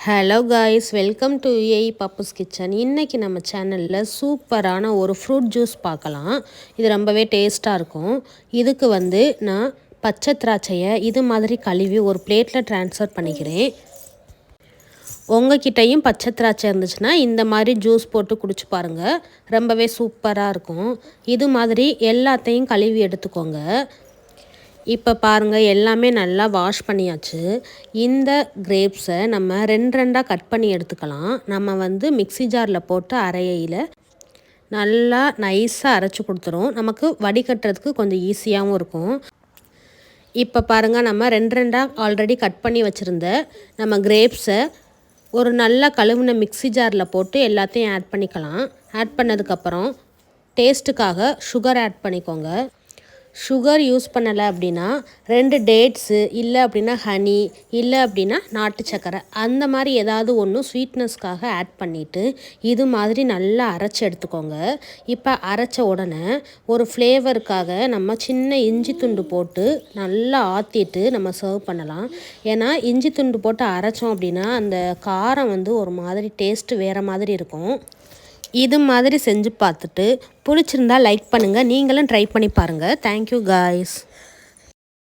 Hello guys, welcome to ஏஇ Pappu's kitchen. இன்றைக்கி நம்ம சேனலில் சூப்பரான ஒரு ஃப்ரூட் ஜூஸ் பார்க்கலாம். இது ரொம்பவே டேஸ்ட்டாக இருக்கும். இதுக்கு நான் பச்சை திராட்சையை இது மாதிரி கழுவி ஒரு பிளேட்டில் ட்ரான்ஸ்ஃபர் பண்ணிக்கிறேன். உங்ககிட்டையும் பச்சை திராட்சை இருந்துச்சுன்னா இந்த மாதிரி ஜூஸ் போட்டு குடிச்சு பாருங்கள், ரொம்பவே சூப்பராக இருக்கும். இது மாதிரி எல்லாத்தையும் கழுவி எடுத்துக்கோங்க. இப்போ பாருங்கள், எல்லாமே நல்லா வாஷ் பண்ணியாச்சு. இந்த கிரேப்ஸை நம்ம ரெண்டாக கட் பண்ணி எடுத்துக்கலாம். நம்ம மிக்ஸி ஜாரில் போட்டு அரையில் நல்லா நைஸாக அரைச்சி கொடுத்துரும். நமக்கு வடிகட்டுறதுக்கு கொஞ்சம் ஈஸியாகவும் இருக்கும். இப்போ பாருங்கள், நம்ம ரெண்டாக ஆல்ரெடி கட் பண்ணி வச்சுருந்த நம்ம கிரேப்ஸை ஒரு நல்லா கழுவுன மிக்ஸி ஜாரில் போட்டு எல்லாத்தையும் ஆட் பண்ணிக்கலாம். ஆட் பண்ணதுக்கப்புறம் டேஸ்ட்டுக்காக சுகர் ஆட் பண்ணிக்கோங்க. சுகர் யூஸ் பண்ணலை அப்படின்னா 2 டேட்ஸு, இல்லை அப்படின்னா ஹனி, இல்லை அப்படின்னா நாட்டு சக்கரை, அந்த மாதிரி ஏதாவது ஒன்று ஸ்வீட்னஸ்க்காக ஆட் பண்ணிவிட்டு இது மாதிரி நல்லா அரைச்சி எடுத்துக்கோங்க. இப்போ அரைச்ச உடனே ஒரு ஃப்ளேவருக்காக நம்ம சின்ன இஞ்சி துண்டு போட்டு நல்லா ஆற்றிட்டு நம்ம சர்வ் பண்ணலாம். ஏன்னா இஞ்சி துண்டு போட்டு அரைச்சோம் அப்படின்னா அந்த காரம் ஒரு மாதிரி டேஸ்ட்டு வேறு மாதிரி இருக்கும். இது மாதிரி செஞ்சு பார்த்துட்டு பிடிச்சிருந்தா லைக் பண்ணுங்கள். நீங்களும் ட்ரை பண்ணி பாருங்கள். Thank you guys.